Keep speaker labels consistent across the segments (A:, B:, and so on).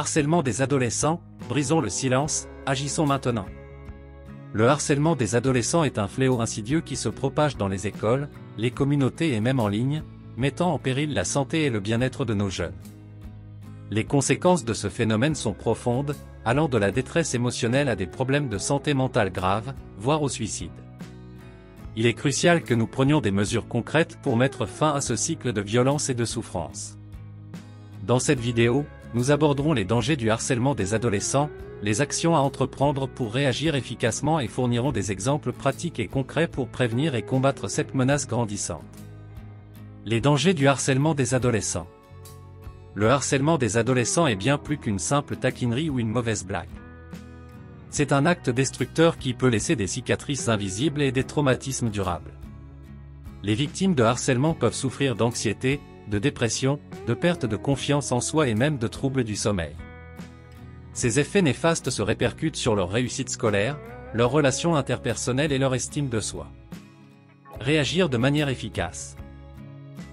A: Harcèlement des adolescents, brisons le silence, agissons maintenant. Le harcèlement des adolescents est un fléau insidieux qui se propage dans les écoles, les communautés et même en ligne, mettant en péril la santé et le bien-être de nos jeunes. Les conséquences de ce phénomène sont profondes, allant de la détresse émotionnelle à des problèmes de santé mentale graves, voire au suicide. Il est crucial que nous prenions des mesures concrètes pour mettre fin à ce cycle de violence et de souffrance. Dans cette vidéo, nous aborderons les dangers du harcèlement des adolescents, les actions à entreprendre pour réagir efficacement et fournirons des exemples pratiques et concrets pour prévenir et combattre cette menace grandissante. Les dangers du harcèlement des adolescents. Le harcèlement des adolescents est bien plus qu'une simple taquinerie ou une mauvaise blague. C'est un acte destructeur qui peut laisser des cicatrices invisibles et des traumatismes durables. Les victimes de harcèlement peuvent souffrir d'anxiété, de dépression, de perte de confiance en soi et même de troubles du sommeil. Ces effets néfastes se répercutent sur leur réussite scolaire, leurs relations interpersonnelles et leur estime de soi. Réagir de manière efficace.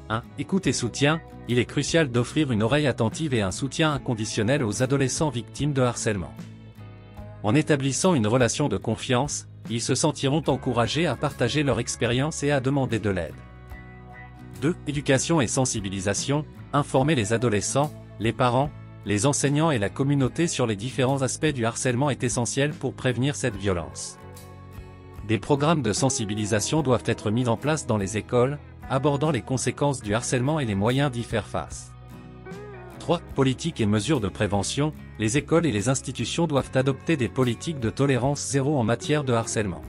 A: 1. Écoute et soutien. Il est crucial d'offrir une oreille attentive et un soutien inconditionnel aux adolescents victimes de harcèlement. En établissant une relation de confiance, ils se sentiront encouragés à partager leur expérience et à demander de l'aide. 2. Éducation et sensibilisation. Informer les adolescents, les parents, les enseignants et la communauté sur les différents aspects du harcèlement est essentiel pour prévenir cette violence. Des programmes de sensibilisation doivent être mis en place dans les écoles, abordant les conséquences du harcèlement et les moyens d'y faire face. 3. Politiques et mesures de prévention. Les écoles et les institutions doivent adopter des politiques de tolérance zéro en matière de harcèlement.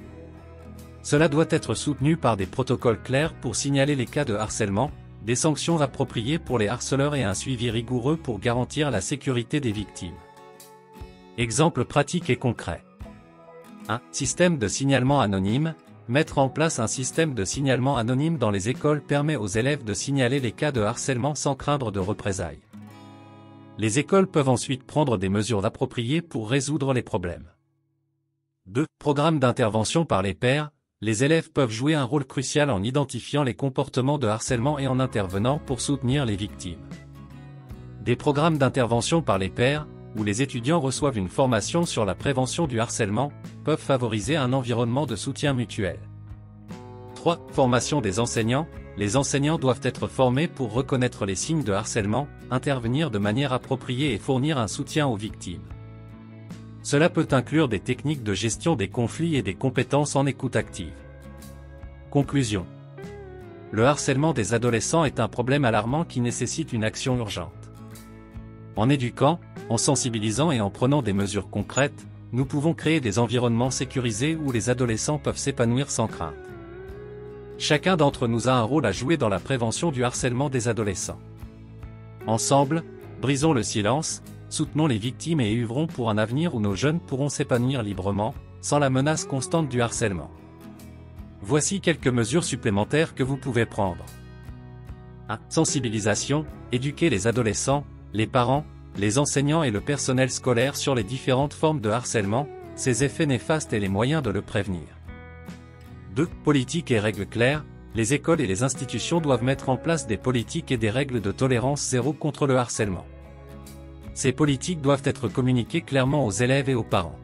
A: Cela doit être soutenu par des protocoles clairs pour signaler les cas de harcèlement, des sanctions appropriées pour les harceleurs et un suivi rigoureux pour garantir la sécurité des victimes. Exemples pratiques et concrets. 1. Système de signalement anonyme. Mettre en place un système de signalement anonyme dans les écoles permet aux élèves de signaler les cas de harcèlement sans craindre de représailles. Les écoles peuvent ensuite prendre des mesures appropriées pour résoudre les problèmes. 2. Programme d'intervention par les pairs. Les élèves peuvent jouer un rôle crucial en identifiant les comportements de harcèlement et en intervenant pour soutenir les victimes. Des programmes d'intervention par les pairs, où les étudiants reçoivent une formation sur la prévention du harcèlement, peuvent favoriser un environnement de soutien mutuel. 3. Formation des enseignants. Les enseignants doivent être formés pour reconnaître les signes de harcèlement, intervenir de manière appropriée et fournir un soutien aux victimes. Cela peut inclure des techniques de gestion des conflits et des compétences en écoute active. Conclusion. Le harcèlement des adolescents est un problème alarmant qui nécessite une action urgente. En éduquant, en sensibilisant et en prenant des mesures concrètes, nous pouvons créer des environnements sécurisés où les adolescents peuvent s'épanouir sans crainte. Chacun d'entre nous a un rôle à jouer dans la prévention du harcèlement des adolescents. Ensemble, brisons le silence, soutenons les victimes et œuvrons pour un avenir où nos jeunes pourront s'épanouir librement, sans la menace constante du harcèlement. Voici quelques mesures supplémentaires que vous pouvez prendre. 1. Sensibilisation. Éduquer les adolescents, les parents, les enseignants et le personnel scolaire sur les différentes formes de harcèlement, ses effets néfastes et les moyens de le prévenir. 2. Politiques et règles claires. Les écoles et les institutions doivent mettre en place des politiques et des règles de tolérance zéro contre le harcèlement. Ces politiques doivent être communiquées clairement aux élèves et aux parents.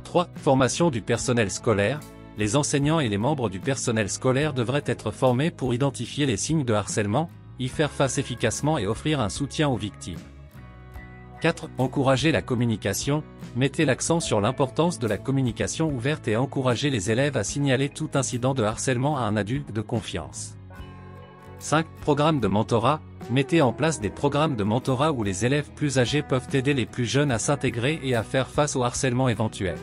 A: 3. Formation du personnel scolaire. Les enseignants et les membres du personnel scolaire devraient être formés pour identifier les signes de harcèlement, y faire face efficacement et offrir un soutien aux victimes. 4. Encourager la communication. Mettez l'accent sur l'importance de la communication ouverte et encouragez les élèves à signaler tout incident de harcèlement à un adulte de confiance. 5. Programme de mentorat. Mettez en place des programmes de mentorat où les élèves plus âgés peuvent aider les plus jeunes à s'intégrer et à faire face au harcèlement éventuel.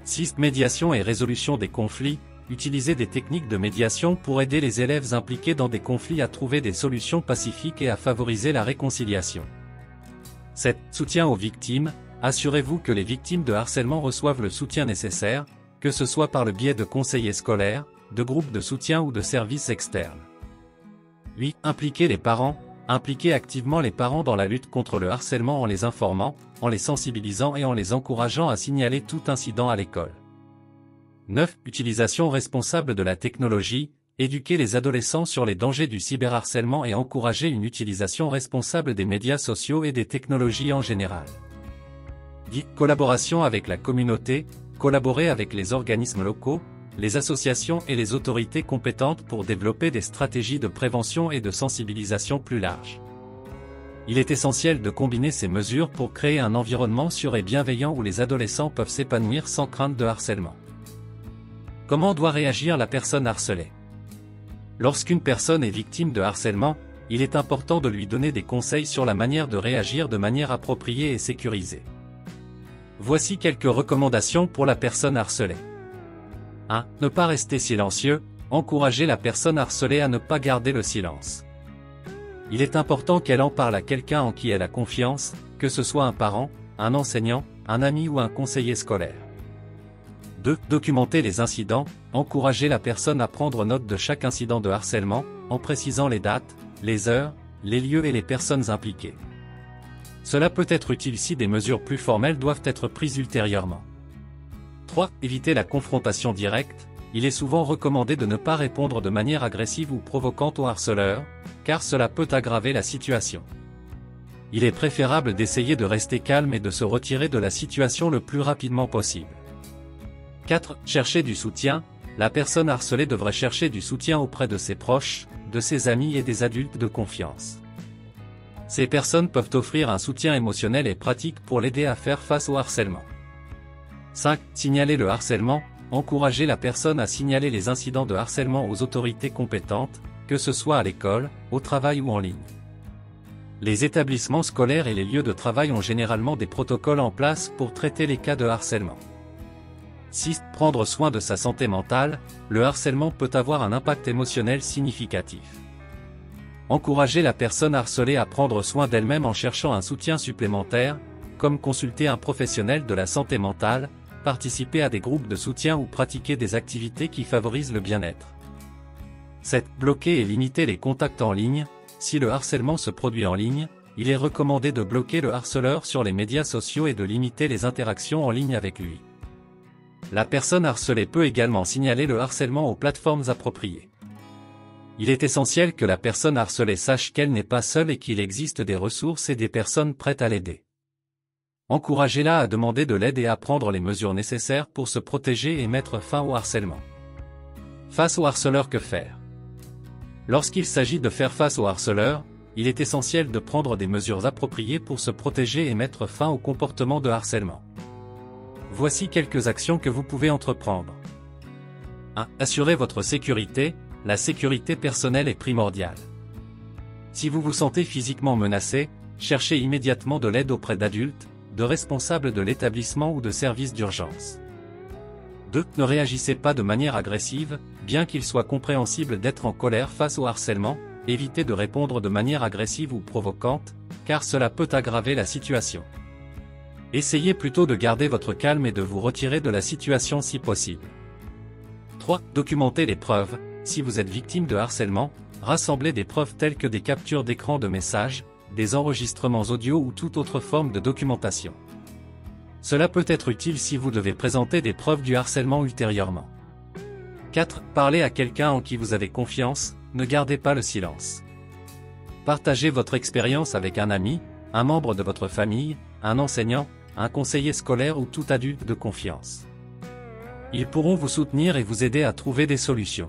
A: 6. Médiation et résolution des conflits. Utilisez des techniques de médiation pour aider les élèves impliqués dans des conflits à trouver des solutions pacifiques et à favoriser la réconciliation. 7. Soutien aux victimes. Assurez-vous que les victimes de harcèlement reçoivent le soutien nécessaire, que ce soit par le biais de conseillers scolaires, de groupes de soutien ou de services externes. 8. Impliquer les parents. Impliquez activement les parents dans la lutte contre le harcèlement en les informant, en les sensibilisant et en les encourageant à signaler tout incident à l'école. 9. Utilisation responsable de la technologie. éduquer les adolescents sur les dangers du cyberharcèlement et encourager une utilisation responsable des médias sociaux et des technologies en général. 10. Collaboration avec la communauté, collaborer avec les organismes locaux, les associations et les autorités compétentes pour développer des stratégies de prévention et de sensibilisation plus larges. Il est essentiel de combiner ces mesures pour créer un environnement sûr et bienveillant où les adolescents peuvent s'épanouir sans crainte de harcèlement. Comment doit réagir la personne harcelée? Lorsqu'une personne est victime de harcèlement, il est important de lui donner des conseils sur la manière de réagir de manière appropriée et sécurisée. Voici quelques recommandations pour la personne harcelée. 1. Ne pas rester silencieux, encourager la personne harcelée à ne pas garder le silence. Il est important qu'elle en parle à quelqu'un en qui elle a confiance, que ce soit un parent, un enseignant, un ami ou un conseiller scolaire. 2. Documenter les incidents, encourager la personne à prendre note de chaque incident de harcèlement, en précisant les dates, les heures, les lieux et les personnes impliquées. Cela peut être utile si des mesures plus formelles doivent être prises ultérieurement. 3. Éviter la confrontation directe. Il est souvent recommandé de ne pas répondre de manière agressive ou provocante au harceleur, car cela peut aggraver la situation. Il est préférable d'essayer de rester calme et de se retirer de la situation le plus rapidement possible. 4. Chercher du soutien. La personne harcelée devrait chercher du soutien auprès de ses proches, de ses amis et des adultes de confiance. Ces personnes peuvent offrir un soutien émotionnel et pratique pour l'aider à faire face au harcèlement. 5. Signaler le harcèlement. Encourager la personne à signaler les incidents de harcèlement aux autorités compétentes, que ce soit à l'école, au travail ou en ligne. Les établissements scolaires et les lieux de travail ont généralement des protocoles en place pour traiter les cas de harcèlement. 6. Prendre soin de sa santé mentale. Le harcèlement peut avoir un impact émotionnel significatif. Encourager la personne harcelée à prendre soin d'elle-même en cherchant un soutien supplémentaire, comme consulter un professionnel de la santé mentale, participer à des groupes de soutien ou pratiquer des activités qui favorisent le bien-être. 7. Bloquer et limiter les contacts en ligne. Si le harcèlement se produit en ligne, il est recommandé de bloquer le harceleur sur les médias sociaux et de limiter les interactions en ligne avec lui. La personne harcelée peut également signaler le harcèlement aux plateformes appropriées. Il est essentiel que la personne harcelée sache qu'elle n'est pas seule et qu'il existe des ressources et des personnes prêtes à l'aider. Encouragez-la à demander de l'aide et à prendre les mesures nécessaires pour se protéger et mettre fin au harcèlement. Face au harceleur, que faire? Lorsqu'il s'agit de faire face au harceleur, il est essentiel de prendre des mesures appropriées pour se protéger et mettre fin au comportement de harcèlement. Voici quelques actions que vous pouvez entreprendre. 1. Assurez votre sécurité. La sécurité personnelle est primordiale. Si vous vous sentez physiquement menacé, cherchez immédiatement de l'aide auprès d'adultes, de responsables de l'établissement ou de services d'urgence. 2. Ne réagissez pas de manière agressive, bien qu'il soit compréhensible d'être en colère face au harcèlement, évitez de répondre de manière agressive ou provocante, car cela peut aggraver la situation. Essayez plutôt de garder votre calme et de vous retirer de la situation si possible. 3. Documentez les preuves. Si vous êtes victime de harcèlement, rassemblez des preuves telles que des captures d'écran de messages, des enregistrements audio ou toute autre forme de documentation. Cela peut être utile si vous devez présenter des preuves du harcèlement ultérieurement. 4. Parlez à quelqu'un en qui vous avez confiance, ne gardez pas le silence. Partagez votre expérience avec un ami, un membre de votre famille, un enseignant, un conseiller scolaire ou tout adulte de confiance. Ils pourront vous soutenir et vous aider à trouver des solutions.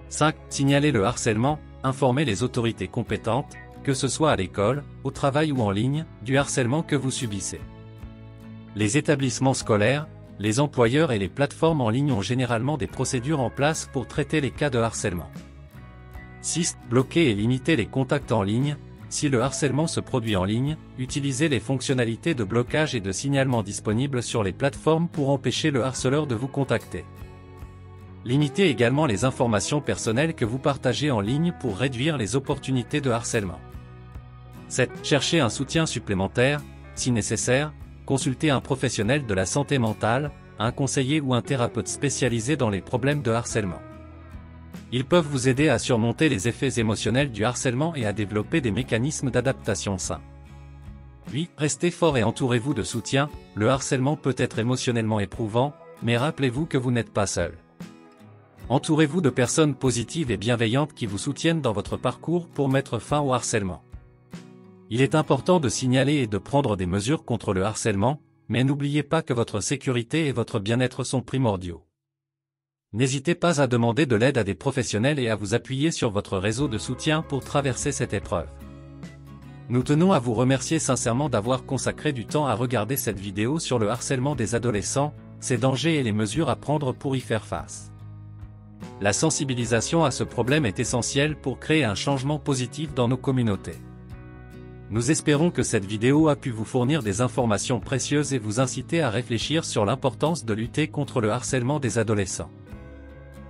A: 5. Signalez le harcèlement, informez les autorités compétentes, que ce soit à l'école, au travail ou en ligne, du harcèlement que vous subissez. Les établissements scolaires, les employeurs et les plateformes en ligne ont généralement des procédures en place pour traiter les cas de harcèlement. 6. Bloquer et limiter les contacts en ligne. Si le harcèlement se produit en ligne, utilisez les fonctionnalités de blocage et de signalement disponibles sur les plateformes pour empêcher le harceleur de vous contacter. Limitez également les informations personnelles que vous partagez en ligne pour réduire les opportunités de harcèlement. 7. Cherchez un soutien supplémentaire, si nécessaire, consultez un professionnel de la santé mentale, un conseiller ou un thérapeute spécialisé dans les problèmes de harcèlement. Ils peuvent vous aider à surmonter les effets émotionnels du harcèlement et à développer des mécanismes d'adaptation sains. 8. Restez fort et entourez-vous de soutien. Le harcèlement peut être émotionnellement éprouvant, mais rappelez-vous que vous n'êtes pas seul. Entourez-vous de personnes positives et bienveillantes qui vous soutiennent dans votre parcours pour mettre fin au harcèlement. Il est important de signaler et de prendre des mesures contre le harcèlement, mais n'oubliez pas que votre sécurité et votre bien-être sont primordiaux. N'hésitez pas à demander de l'aide à des professionnels et à vous appuyer sur votre réseau de soutien pour traverser cette épreuve. Nous tenons à vous remercier sincèrement d'avoir consacré du temps à regarder cette vidéo sur le harcèlement des adolescents, ses dangers et les mesures à prendre pour y faire face. La sensibilisation à ce problème est essentielle pour créer un changement positif dans nos communautés. Nous espérons que cette vidéo a pu vous fournir des informations précieuses et vous inciter à réfléchir sur l'importance de lutter contre le harcèlement des adolescents.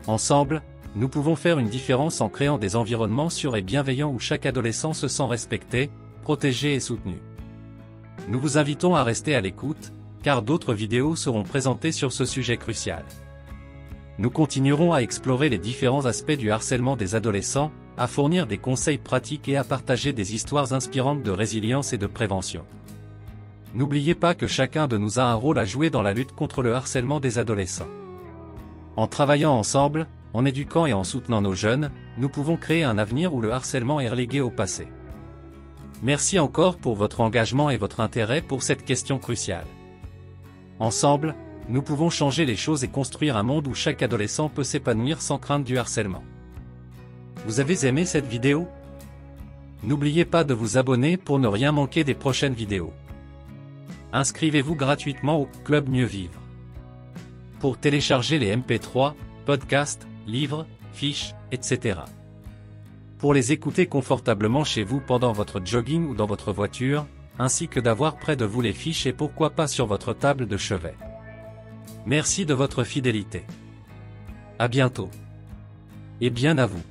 A: Ensemble, nous pouvons faire une différence en créant des environnements sûrs et bienveillants où chaque adolescent se sent respecté, protégé et soutenu. Nous vous invitons à rester à l'écoute, car d'autres vidéos seront présentées sur ce sujet crucial. Nous continuerons à explorer les différents aspects du harcèlement des adolescents, à fournir des conseils pratiques et à partager des histoires inspirantes de résilience et de prévention. N'oubliez pas que chacun de nous a un rôle à jouer dans la lutte contre le harcèlement des adolescents. En travaillant ensemble, en éduquant et en soutenant nos jeunes, nous pouvons créer un avenir où le harcèlement est relégué au passé. Merci encore pour votre engagement et votre intérêt pour cette question cruciale. Ensemble, nous pouvons changer les choses et construire un monde où chaque adolescent peut s'épanouir sans crainte du harcèlement. Vous avez aimé cette vidéo? N'oubliez pas de vous abonner pour ne rien manquer des prochaines vidéos. Inscrivez-vous gratuitement au Club Mieux Vivre. Pour télécharger les MP3, podcasts, livres, fiches, etc. Pour les écouter confortablement chez vous pendant votre jogging ou dans votre voiture, ainsi que d'avoir près de vous les fiches et pourquoi pas sur votre table de chevet. Merci de votre fidélité. À bientôt. Et bien à vous.